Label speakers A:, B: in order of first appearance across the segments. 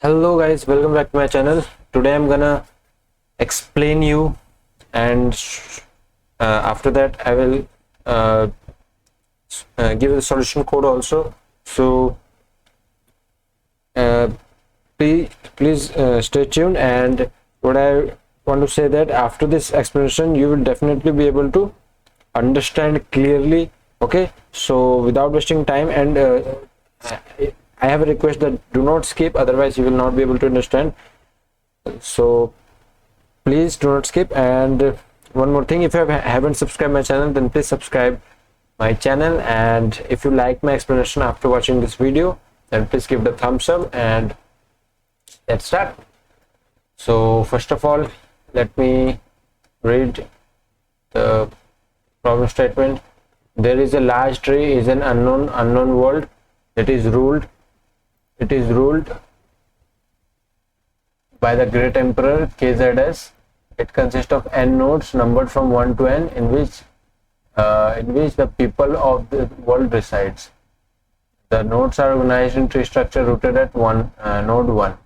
A: Hello guys, welcome back to my channel. Today I'm gonna explain you, and after that I will give the solution code also. So please stay tuned. And what I want to say that after this explanation you will definitely be able to understand clearly. Okay, so without wasting time, and I have a request that do not skip, otherwise you will not be able to understand. So please do not skip. And one more thing, if you haven't subscribed my channel, then please subscribe my channel. And if you like my explanation after watching this video, then please give the thumbs up and let's start. So first of all, let me read the problem statement. There is a large tree is an unknown world. It is ruled by the great emperor KZS. It consists of n nodes numbered from 1 to n, in which the people of the world resides. The nodes are organized in tree structure rooted at node 1.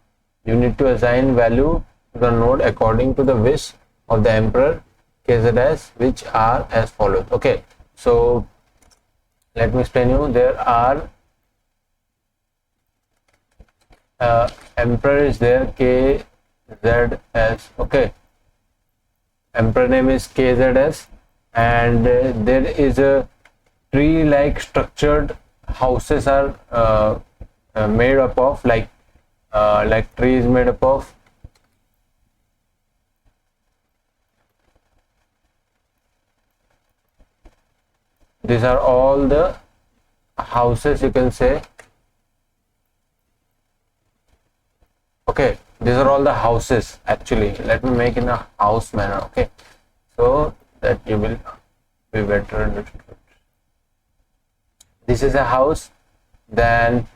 A: You need to assign value to the node according to the wish of the emperor KZS, which are as follows. Okay, so let me explain you. There are emperor is there, KZS. Okay, emperor name is KZS, and there is a tree like structured houses are made up of, like tree is made up of these are all the houses, you can say. Okay, these are all the houses. Actually, let me make in a house manner, okay, so that you will be better understood. This is a house, then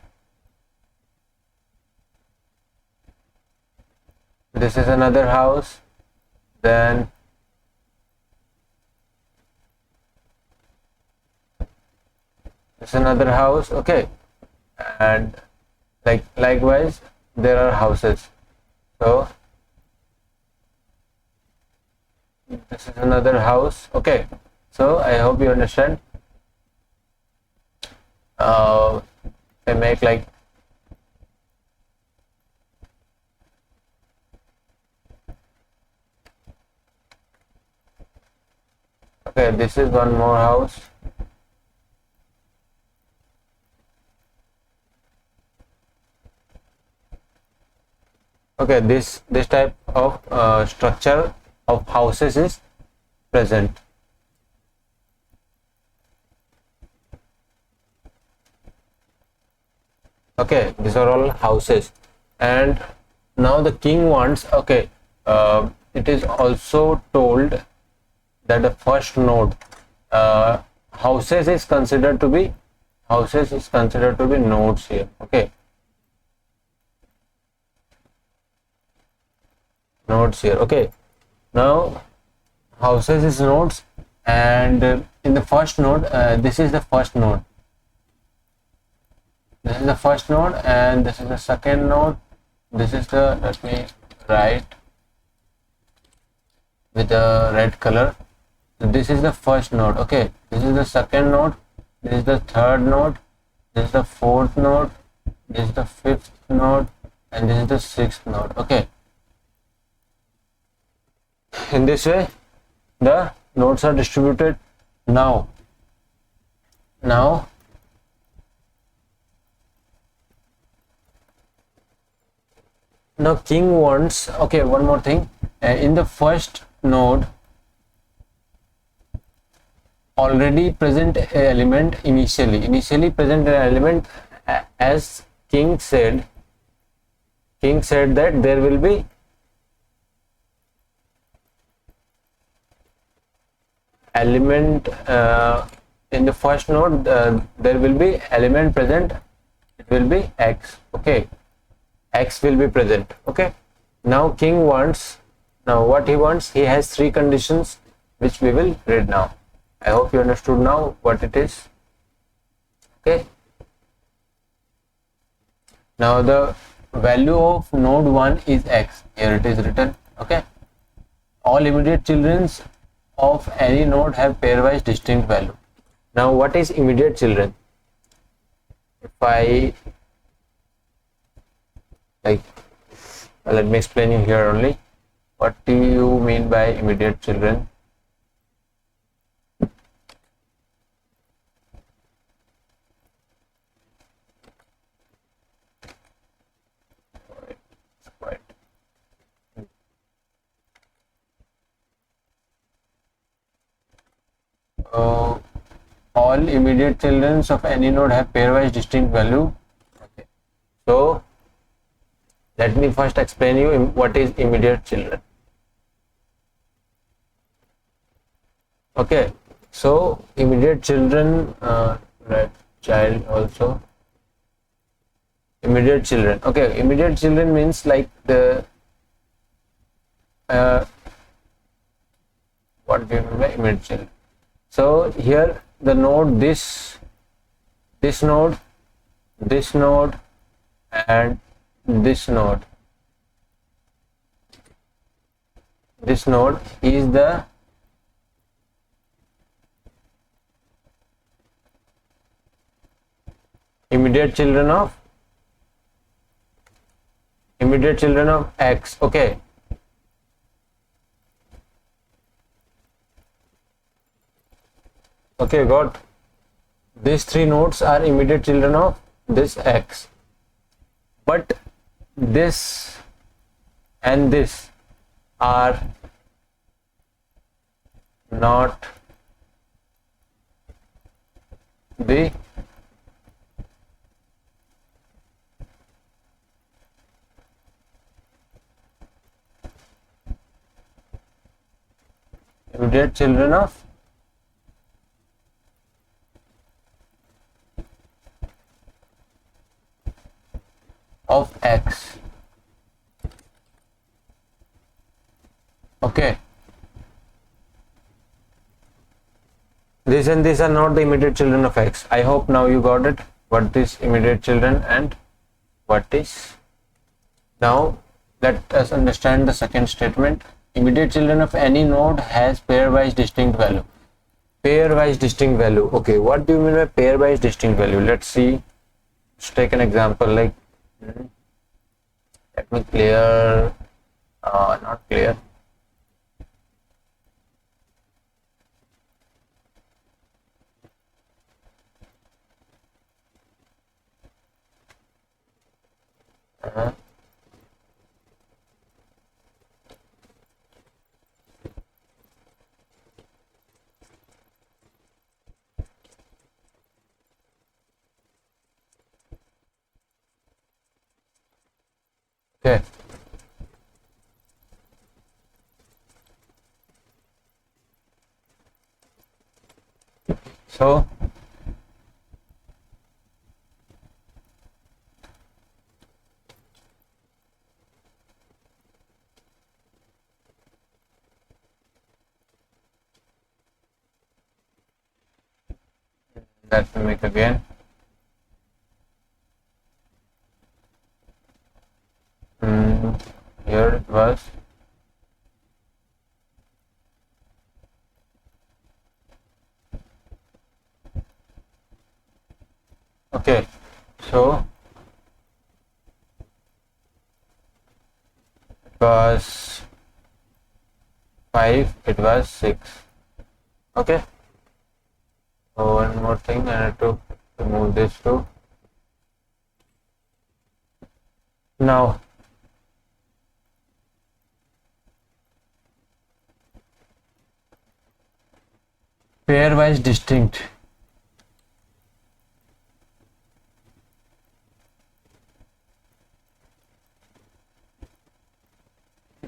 A: this is another house, then this is another house. Okay, and likewise there are houses. So this is another house. Okay, so I hope you understand. I make like okay, this is one more house. Okay, this type of structure of houses is present. Okay, these are all houses. And now the king wants, okay, it is also told that the first node, houses is considered to be nodes here. Okay, nodes here. Okay, now houses is nodes, and in the first node, this is the first node, and this is the second node. This is the, let me write with the red color. So this is the first node. Okay, this is the second node, this is the third node, this is the fourth node, this is the fifth node, and this is the sixth node. Okay, in this way the nodes are distributed. Now king wants, okay, one more thing, in the first node already present element, initially present an element, as king said that there will be element in the first node, there will be element present, it will be x. Okay, x will be present. Okay, now king wants, now what he wants, he has three conditions which we will read now. I hope you understood now what it is. Okay, now the value of node 1 is x. Here it is written. Okay, all immediate children of any node have pairwise distinct value. Now what is immediate children? If I like, let me explain you here only. What do you mean by immediate children? All immediate children of any node have pairwise distinct value. Okay. So let me first explain you what is immediate children. Okay, so immediate children, right, child also. Immediate children. Okay, immediate children means like the what do you mean by immediate children? So here the node this node, this node, and this node. This node is the immediate children of X. Okay. Okay, got. These three nodes are immediate children of this X, but this and this are not the immediate children of X. Okay, this and this are not the immediate children of X. I hope now you got it, what is immediate children and what is. Now let us understand the second statement. Immediate children of any node has pairwise distinct value. Pairwise distinct value. Okay, what do you mean by pairwise distinct value? Let's see. Let's take an example. Like, let me clear. Not clear. Okay. So let me make again. Here it was. Okay, so it was 5, it was 6. Okay, so one more thing, I have to remove this too. Now pairwise distinct.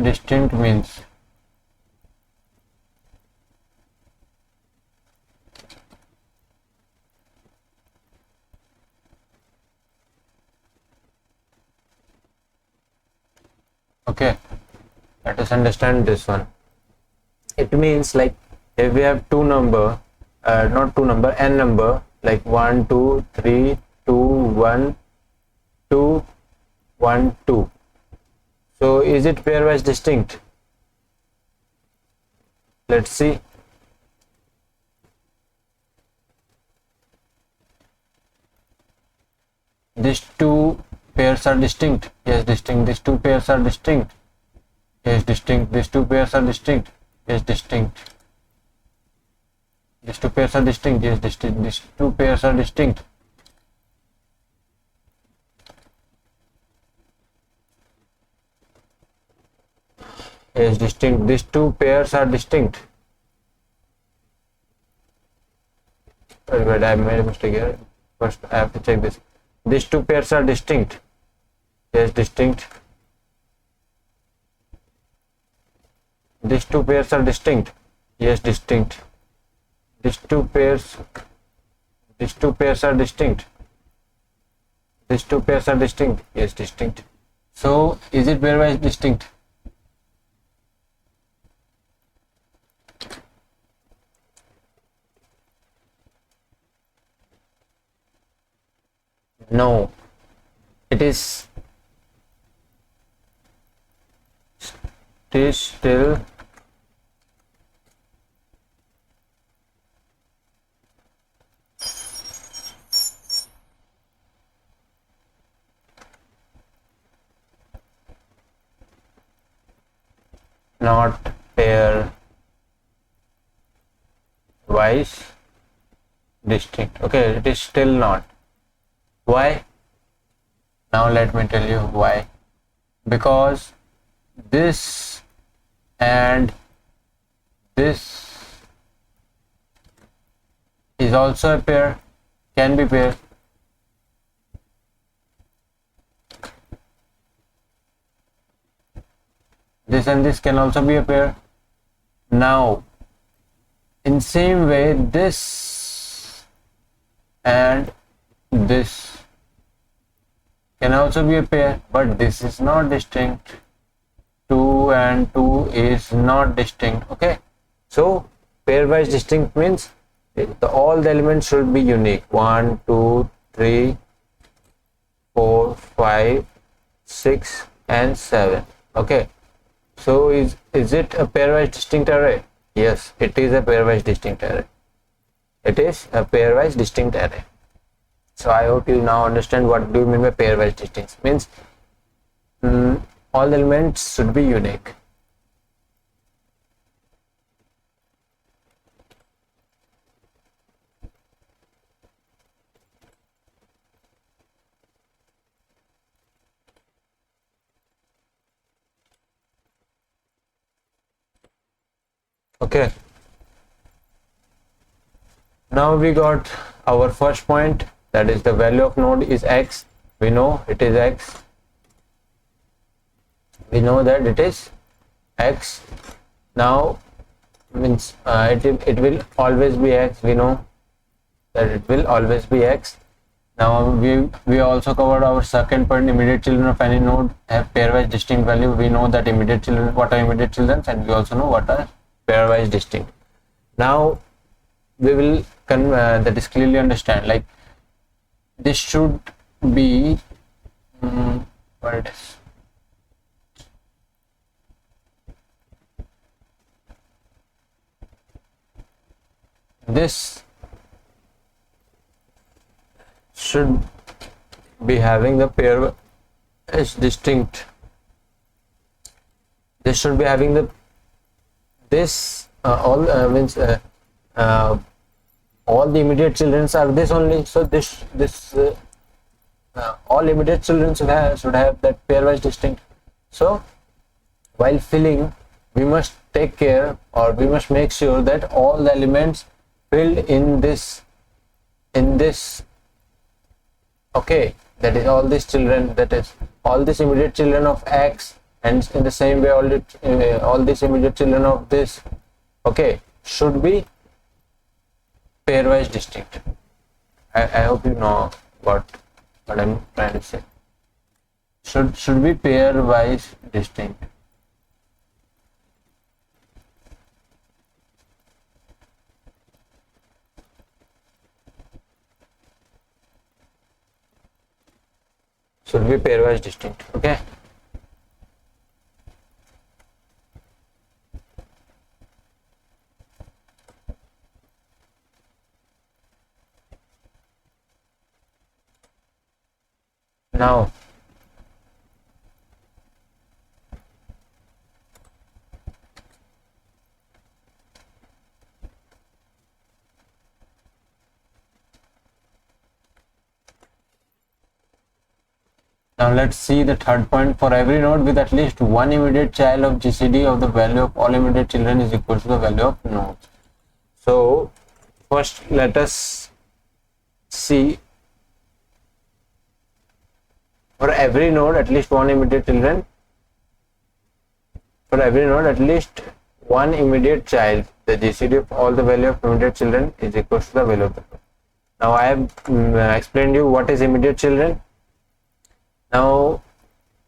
A: Distinct means okay, let us understand this one. It means like if we have two number, not two number, n number, like 1 2 3 2 1 2 1 2. So is it pairwise distinct? Let's see. These two pairs are distinct. Yes, distinct. These two pairs are distinct. Yes, distinct. These two pairs are distinct. Yes, distinct. These two pairs are distinct. Yes, distinct. These two pairs are distinct. Yes, distinct. These two pairs are distinct. Wait, I made a mistake here. First, I have to check this. These two pairs are distinct. Yes, distinct. These two pairs are distinct. Yes, distinct. These two pairs are distinct. These two pairs are distinct. Yes, distinct. So, is it pairwise distinct? No, it is still not pairwise distinct. Okay, it is still not. Why? Now let me tell you why. Because this and this is also a pair, can be pair. This and this can also be a pair. Now, in same way, this and this can also be a pair, but this is not distinct. 2 and 2 is not distinct. Okay, so pairwise distinct means all the elements should be unique. 1 2 3 4 5 6 and 7. Okay, so is it a pairwise distinct array? Yes, it is a pairwise distinct array. It is a pairwise distinct array. So I hope you now understand what do you mean by pairwise distinct. Means all the elements should be unique. Okay. Now we got our first point, that is the value of node is x. We know it is x. We know that it is x. Now means it will always be x. We know that it will always be x. Now we also covered our second point, immediate children of any node have pairwise distinct value. We know that immediate children, what are immediate children, and we also know what are pairwise distinct. Now we will that is clearly understand, like this should be what it is. This should be having the pair is distinct. This should be having the all means all the immediate children are this only. So this all immediate children should have that pairwise distinct. So while filling, we must take care, or we must make sure that all the elements filled in this okay, that is all these children, that is all these immediate children of x, and in the same way all these immediate children of this, okay, should be pairwise distinct. I hope you know what I'm trying to say. Should be pairwise distinct. should be pairwise distinct. Okay. Now let's see the third point. For every node with at least one immediate child of GCD of the value of all immediate children is equal to the value of nodes. So first let us see, for every node at least one immediate children, for every node at least one immediate child, the GCD of all the value of immediate children is equal to the value of the node. Now I have explained you what is immediate children. Now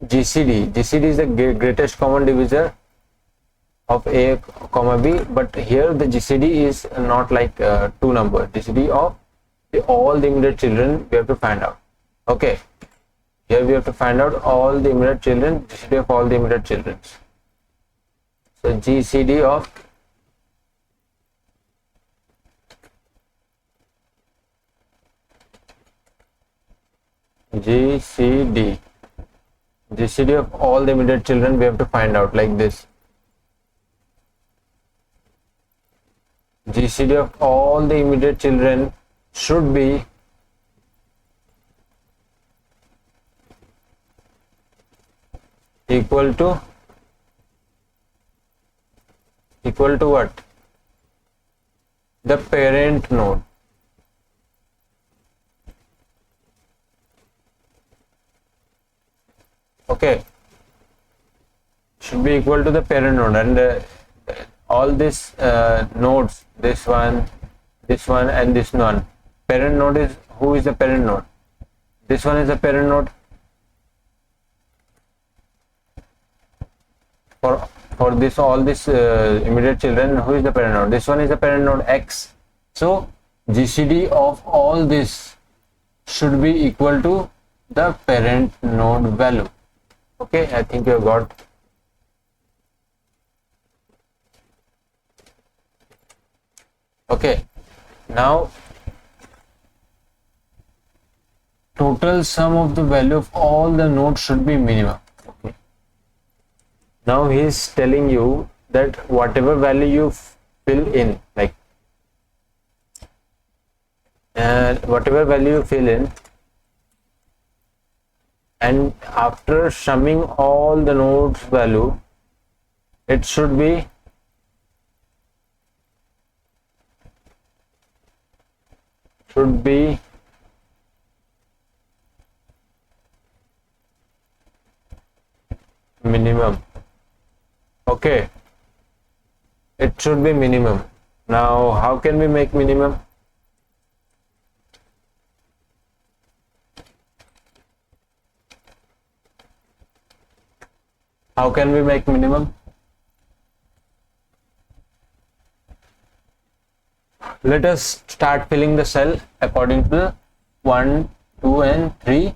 A: GCD is the greatest common divisor of A comma B, but here the GCD is not like two numbers. GCD of all the immediate children we have to find out. Okay, here we have to find out all the immediate children, GCD of all the immediate children. So GCD of GCD of all the immediate children we have to find out like this. GCD of all the immediate children should be equal to what? The parent node. Okay, should be equal to the parent node, and all these nodes, this one, and this one. Parent node is, who is the parent node? This one is the parent node. For this, all this immediate children, who is the parent node? This one is the parent node X. So GCD of all this should be equal to the parent node value. Okay, I think you have got. Okay, now total sum of the value of all the nodes should be minimum. Okay. Now he is telling you that whatever value you fill in, like whatever value you fill in, and after summing all the nodes value, it should be minimum. Okay, it should be minimum. Now how can we make minimum? How can we make minimum? Let us start filling the cell according to the 1, 2 and 3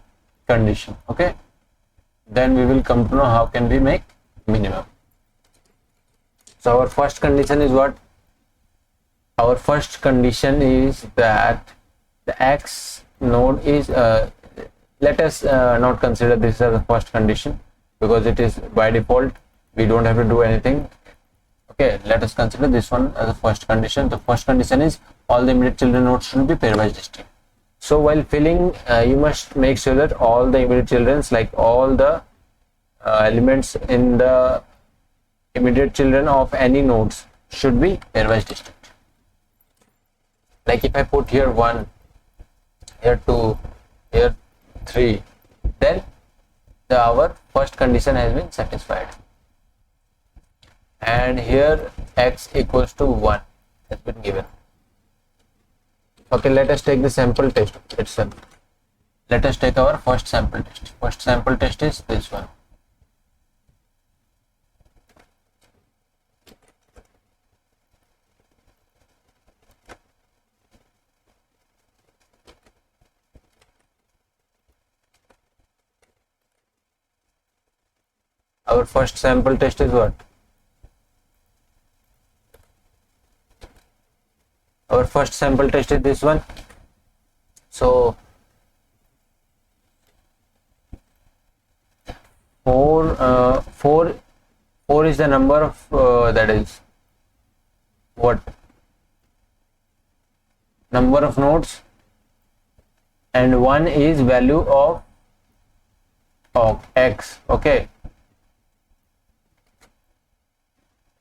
A: condition. Okay, then we will come to know how can we make minimum. So our first condition is what? Our first condition is that the X node is, let us not consider this as the first condition because it is by default, we don't have to do anything. Okay, let us consider this one as the first condition. The first condition is all the immediate children nodes should be pairwise distinct. So while filling, you must make sure that all the immediate children, like all the elements in the immediate children of any nodes, should be pairwise distinct. Like if I put here 1, here 2, here 3, then our first condition has been satisfied. And here X equals to 1 has been given. Okay, let us take the sample test itself. Let us take our first sample test. First sample test is this one. Our first sample test is what? Our first sample test is this one. So 4 is the number of that is what? Number of nodes, and 1 is value of x. Okay,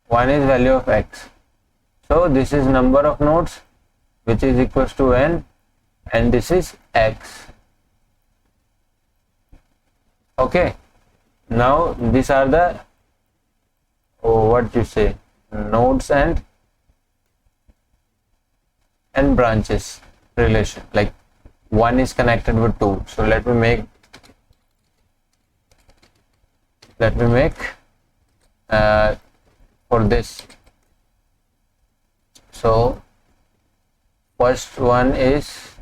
A: 1 is value of x. So this is number of nodes, which is equals to n, and this is x. Okay, now these are the what you say, nodes and branches relation. Like 1 is connected with 2. So let me make for this. So first one is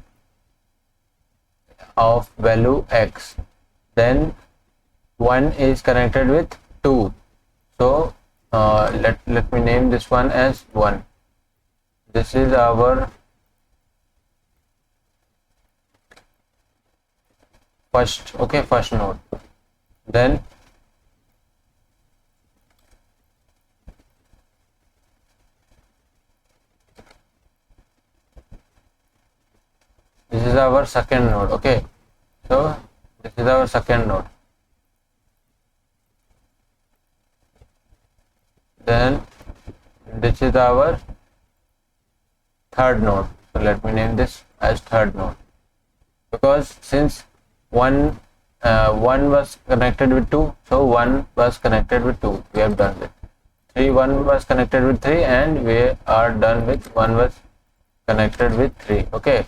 A: of value x, then 1 is connected with 2. So let me name this one as 1. This is our first node. Then this is our second node. Okay, so this is our second node. Then this is our third node. So let me name this as third node, because since one was connected with 2, so 1 was connected with 2. We have done it. 1 was connected with 3, and we are done with 1 was connected with 3. Okay,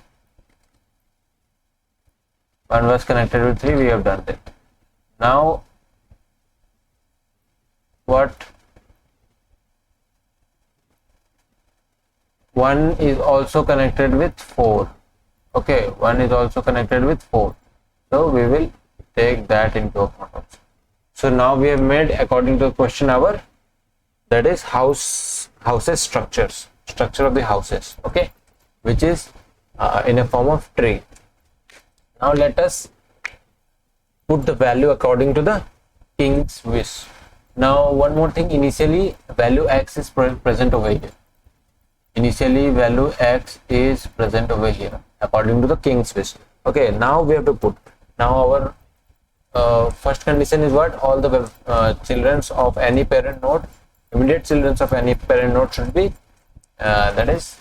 A: 1 was connected with 3. We have done it. Now what? 1 is also connected with 4. Okay, 1 is also connected with 4. So we will take that into account. So now we have made, according to the question, our that is houses structure of the houses. Okay, which is in a form of tree. Now let us put the value according to the king's wish. Now one more thing, initially value x is present over here. Initially value x is present over here according to the king's wish. Okay, now we have to put. Now our first condition is what? All the children of any parent node, immediate children of any parent node should be that is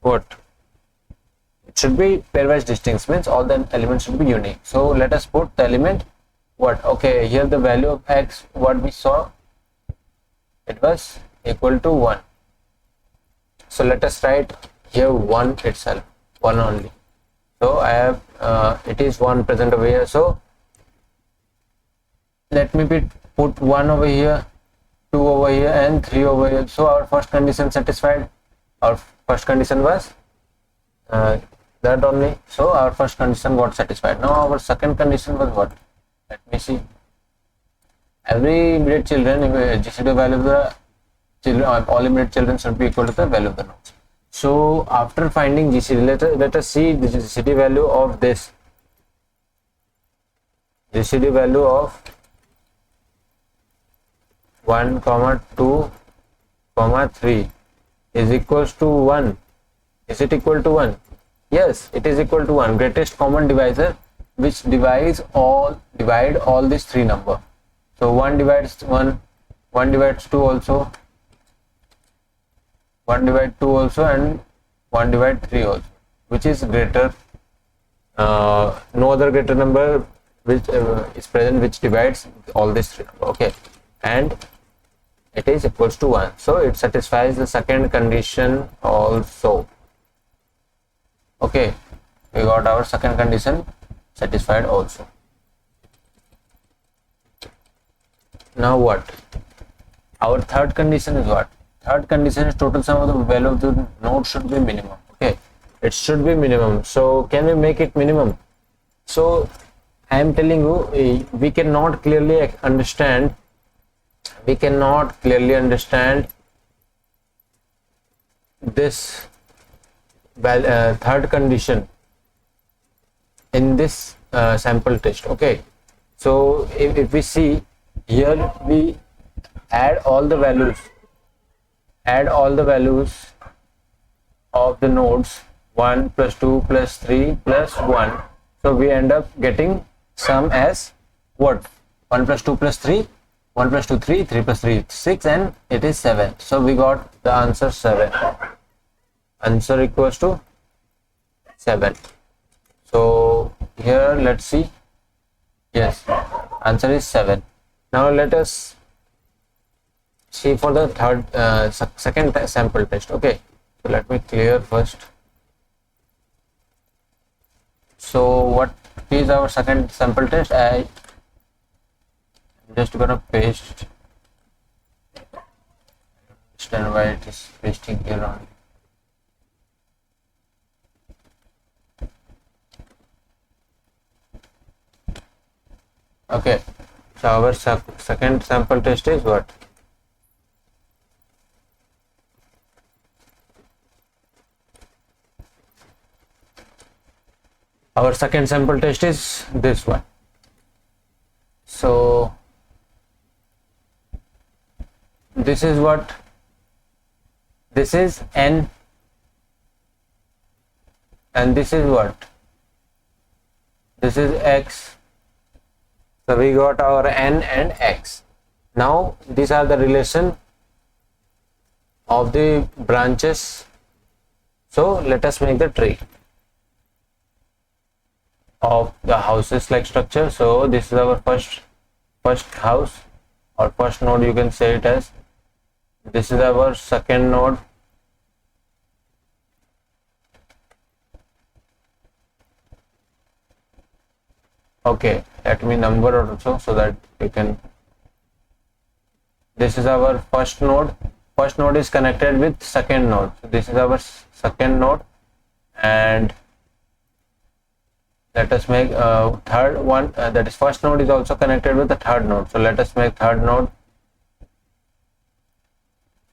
A: what? It should be pairwise distinct, means all the elements should be unique. So let us put the element what? Okay, here the value of x, what we saw, it was equal to 1. So let us write here 1 itself, 1 only. So I have it is 1 present over here. So let me put 1 over here, 2 over here, and 3 over here. So our first condition satisfied. Our first condition was that only. So our first condition got satisfied. Now our second condition was what? Let me see. Every immediate children, GCD value of the children, all immediate children should be equal to the value of the nodes. So after finding GCD, let us see the GCD value of this. GCD value of 1, 2, 3 is equals to 1. Is it equal to 1? Yes, it is equal to 1. Greatest common divisor, which divide all these 3 numbers. So 1 divides 1, 1 divides 2 also, 1 divide 2 also, and 1 divide 3 also, which is greater. No other greater number which is present which divides all these 3 numbers. Okay, and it is equals to 1. So it satisfies the second condition also. Okay, we got our second condition satisfied also. Now what? Our third condition is what? Third condition is total sum of the value of the node should be minimum. Okay, it should be minimum. So can we make it minimum? So I am telling you, we cannot clearly understand we cannot clearly understand this third condition in this sample test. Okay, so if we see here, we add all the values of the nodes 1 plus 2 plus 3 plus 1, so we end up getting sum as what? 1 plus 2 plus 3, 1 plus 2 3, 3 plus 3 6, and it is 7. So we got the answer 7. Answer equals to 7. So here let's see. Yes, answer is 7. Now let us see for the second sample test. Okay, so let me clear first. So what is our second sample test? I'm just gonna paste. Understand why it is pasting here only. Okay, so our second sample test is what? Our second sample test is this one. So this is what? This is n, and this is what? This is x. So we got our n and x. Now these are the relation of the branches. So let us make the tree of the houses like structure. So this is our first house, or first node, you can say it as. This is our second node. Okay, let me number also so that you can. This is our first node. First node is connected with second node. So this is our second node, and let us make third one, that is first node is also connected with the third node. So let us make third node.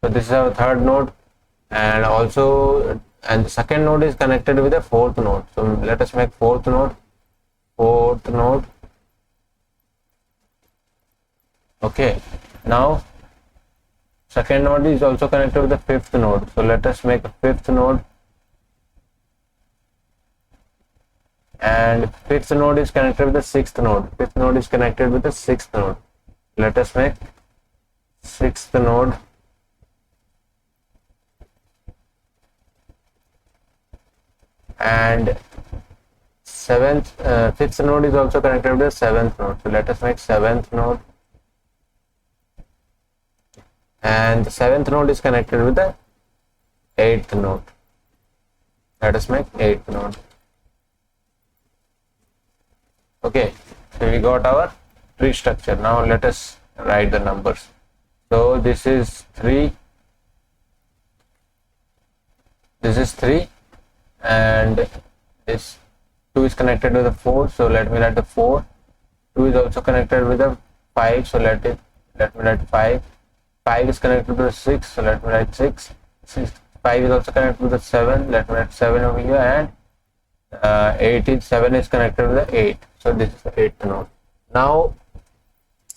A: So this is our third node, and also, and the second node is connected with the fourth node. So let us make fourth node. Okay, now second node is also connected with the fifth node. So let us make a fifth node, and fifth node is connected with the sixth node. Fifth node is connected with the sixth node. Let us make sixth node, and fifth node is also connected with the seventh node. So let us make seventh node, and the seventh node is connected with the eighth node. Let us make eighth node. Okay, so we got our tree structure. Now let us write the numbers. So this is 3, this is 3, and this 2 is connected with the 4. So let me write the 4. 2 is also connected with the 5. So let me write 5. 5 is connected to the 6. So let me write 6. 5 is also connected to the 7. Let me write 7 over here, and 7 is connected to the 8. So this is the 8th node. Now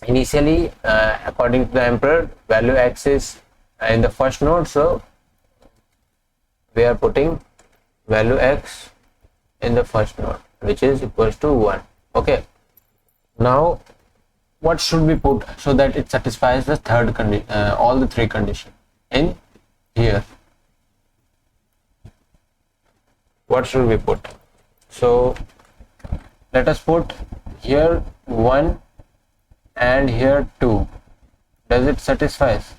A: initially, according to the emperor, value x is in the first node, so we are putting value x in the first node, which is equals to 1. Okay, now what should we put so that it satisfies the third condition, all the three conditions in here? What should we put? So let us put here 1 and here 2. Does it satisfies?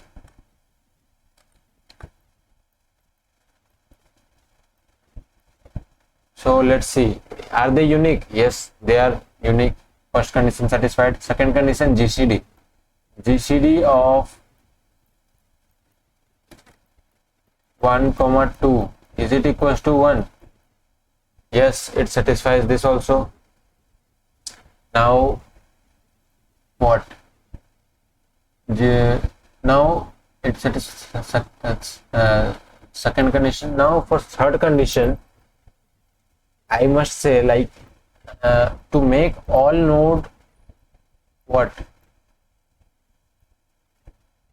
A: So let's see, are they unique? Yes, they are unique. First condition satisfied. Second condition, GCD of 1, 2, is it equals to 1? Yes, it satisfies this also. Now what? now it's second condition. Now for third condition, I must say, like, to make all node what?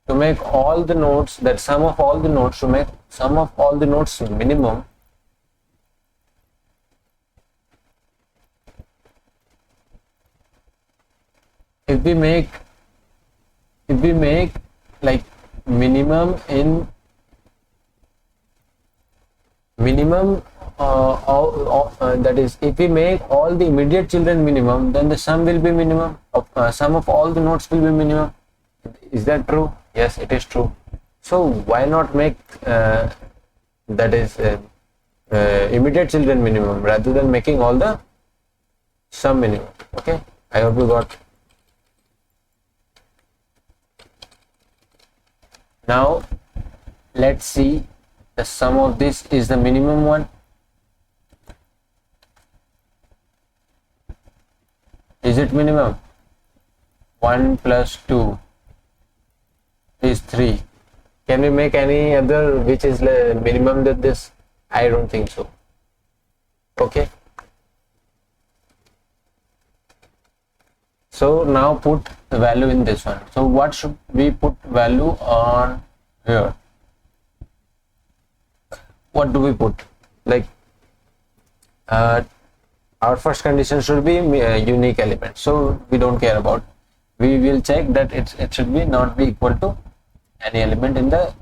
A: To make all the nodes, that sum of all the nodes, to make sum of all the nodes minimum, if we make like minimum in minimum that is, if we make all the immediate children minimum, then the sum will be minimum of sum of all the nodes will be minimum. Is that true? Yes, it is true. So why not make that is immediate children minimum rather than making all the sum minimum? Okay, I hope you got. Now let's see, the sum of this is the minimum one. Is it minimum? 1 plus 2 is 3. Can we make any other which is minimum than this? I don't think so. Okay. So now put the value in this one. So what should we put value on here? What do we put? Like our first condition should be a unique element, so we don't care about. We will check that it should be not be equal to any element in the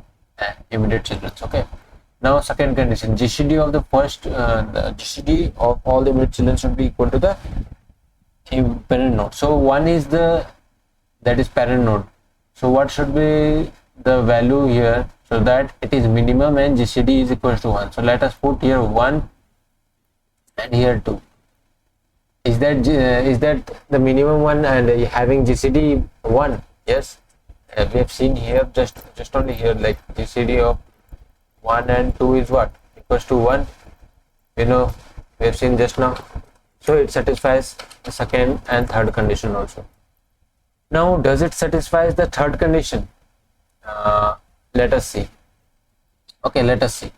A: immediate children. Okay. Now second condition, GCD of the first the GCD of all the immediate children should be equal to the parent node. So one is that is parent node. So what should be the value here, so that it is minimum and GCD is equal to 1. So let us put here 1 and here 2. Is that the minimum one and having GCD 1? Yes, we have seen here just only here, like GCD of 1 and 2 is what? Equals to 1. We have seen just now. So it satisfies the second and third condition also. Now does it satisfy the third condition? Let us see. Okay, let us see.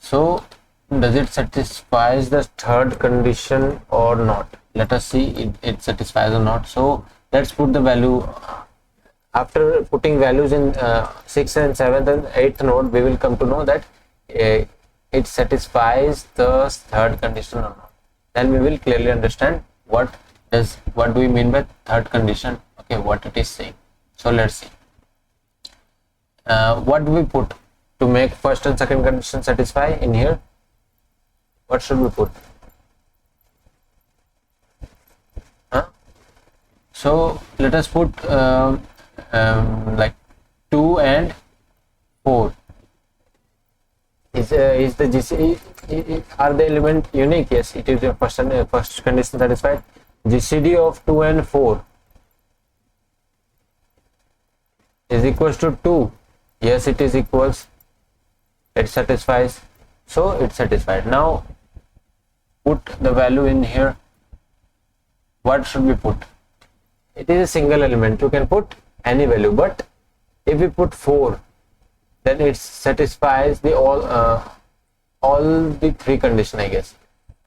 A: So does it satisfy the third condition or not? Let us see it satisfies or not. So let's put the value. After putting values in 6th and 7th and 8th node, we will come to know that it satisfies the third condition or not. Then we will clearly understand what do we mean by third condition. Okay, what it is saying. So let's see. What do we put to make first and second condition satisfy in here? What should we put? So let us put like 2 and 4. Is the GCD, are the element unique? Yes, it is your first condition satisfied. GCD of 2 and 4 is equals to 2. Yes, it is equals. It satisfies. So it's satisfied. Now put the value in here. What should we put? It is a single element. You can put any value, but if we put 4, then it satisfies the all the three condition, I guess.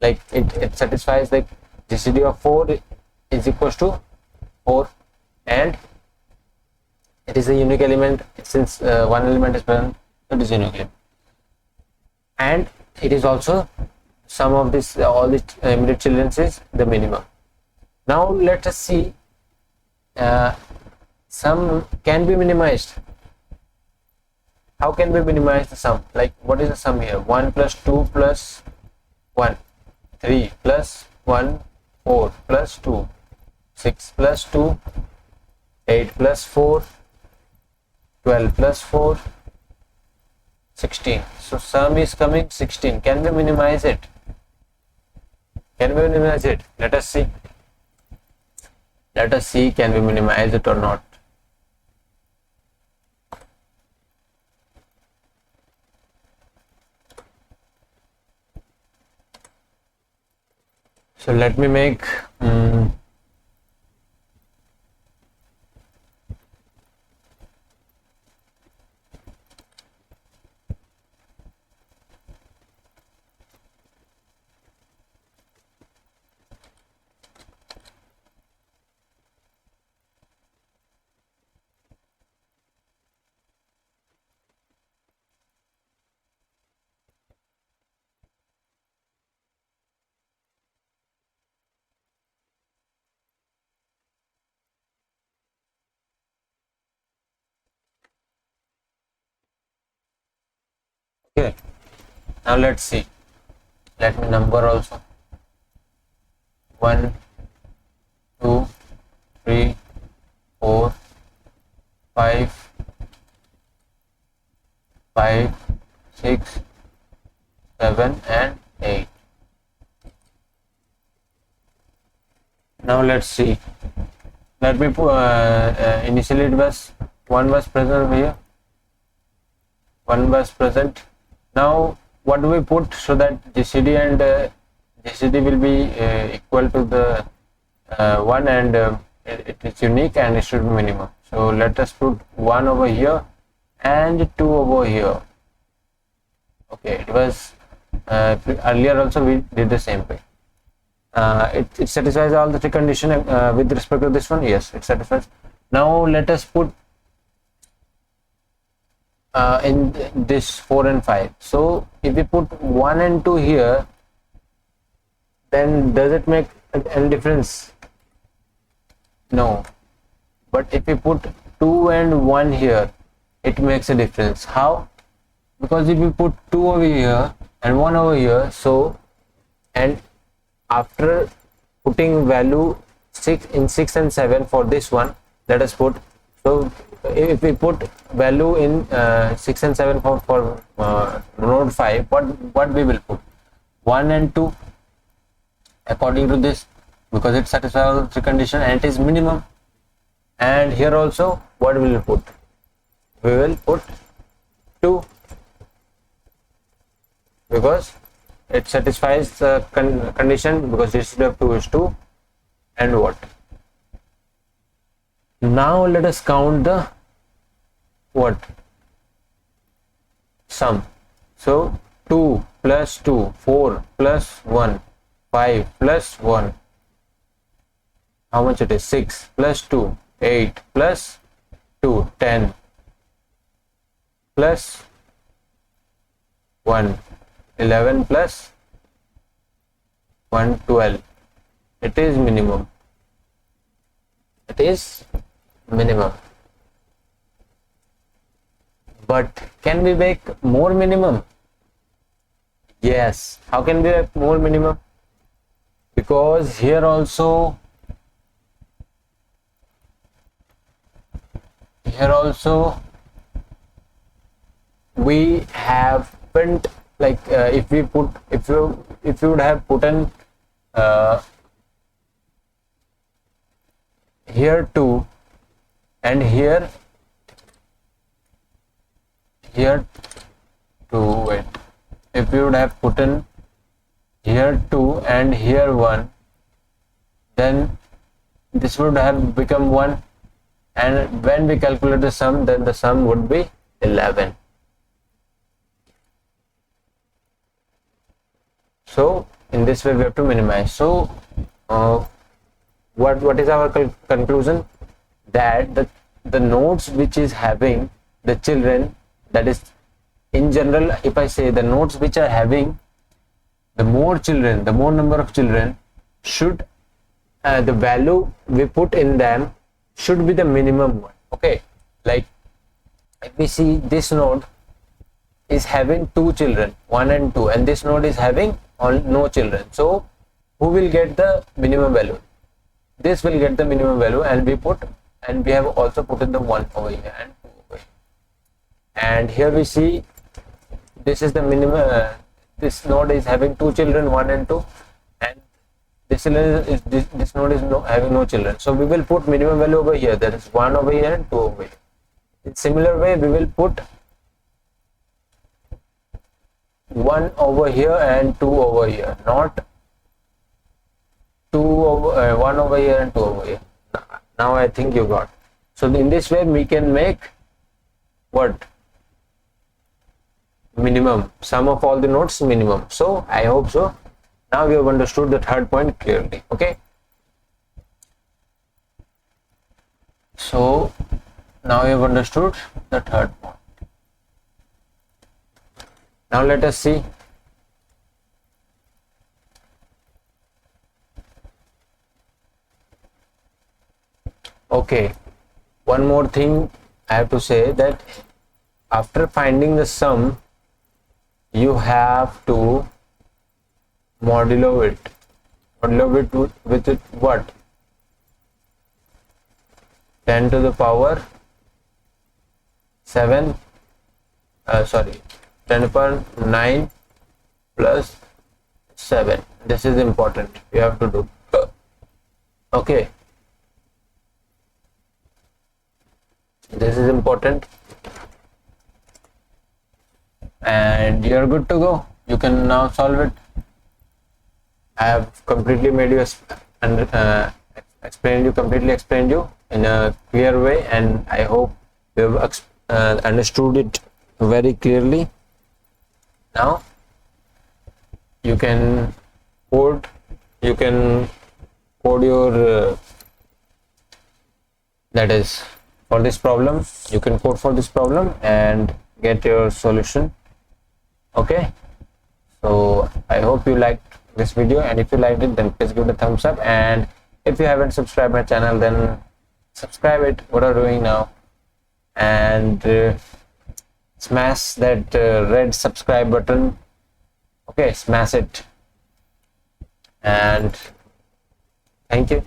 A: Like it satisfies, like GCD of 4 is equals to 4, and it is a unique element. Since one element is present, it is unique element, and it is also sum of this all the immediate children is the minimum. Now let us see, sum can be minimized. How can we minimize the sum? Like what is the sum here? 1 plus 2 plus 1, 3 plus 1, 4 plus 2, 6 plus 2, 8 plus 4, 12 plus 4, 16. So sum is coming 16. Can we minimize it? Can we minimize it? Let us see. Let us see, can we minimize it or not? So let me make Okay, now let's see. Let me number also. 1 2 3 4 5 5 6 7 and 8. Now let's see. Let me put initially it was 1 was present over here, 1 was present. Now what do we put so that GCD and GCD will be equal to the 1 and it is unique and it should be minimum. So let us put 1 over here and 2 over here. Okay, it was earlier also we did the same way. It satisfies all the three condition with respect to this one. Yes, it satisfies. Now let us put in this 4 and 5. So if we put 1 and 2 here, then does it make any difference? No. But if we put 2 and 1 here, it makes a difference. How? Because if we put 2 over here and 1 over here, so and after putting value 6 in 6 and 7 for this one, let us put, so if we put value in 6 and 7 for node 5, what we will put? 1 and 2 according to this, because it satisfies all three condition and it is minimum. And here also what we will put? We will put 2 because it satisfies the condition, because GCD of 2 is 2. And what? Now let us count the what? Sum. So 2 plus 2, 4 plus 1, 5 plus 1. How much it is? 6 plus 2, 8 plus 2, 10 plus 1, 11 plus 1, 12. It is minimum. It is minimum. But can we make more minimum? Yes. How can we make more minimum? Because here also we haven't, like if you would have put in here 2 and here 2, wait, if you would have put in here 2 and here 1, then this would have become 1, and when we calculate the sum, then the sum would be 11. So in this way we have to minimize. So what is our conclusion? That the nodes which is having the children, that is in general, if I say the nodes which are having the more children, the more number of children, should the value we put in them should be the minimum one. Okay, like if we see this node is having 2 children, 1 and 2, and this node is having no children, so who will get the minimum value? This will get the minimum value, and we have also put in the 1 over here and 2 over here. And here we see this is the minimum. This node is having 2 children, 1 and 2, and this node is having no children, so we will put minimum value over here, that is 1 over here and 2 over here. In similar way we will put 1 over here and 2 over here, not 1 over here and 2 over here. Now I think you got. So in this way we can make what? Minimum, sum of all the nodes minimum. So I hope so. Now we have understood the third point clearly. Okay. So now we have understood the third point. Now let us see. Okay, one more thing I have to say, that after finding the sum, you have to modulo it. Modulo it with it what? 10 to the power 7, 10 to the power 9 plus 7. This is important, you have to do. Okay, this is important, and you're good to go. You can now solve it. I have completely made you completely explained you in a clear way, and I hope you have understood it very clearly. Now you can code your that is for this problem. You can code for this problem and get your solution. Okay, so I hope you liked this video, and if you liked it, then please give it a thumbs up, and if you haven't subscribed my channel, then subscribe it, what are you doing now, and smash that red subscribe button. Okay, smash it, and thank you.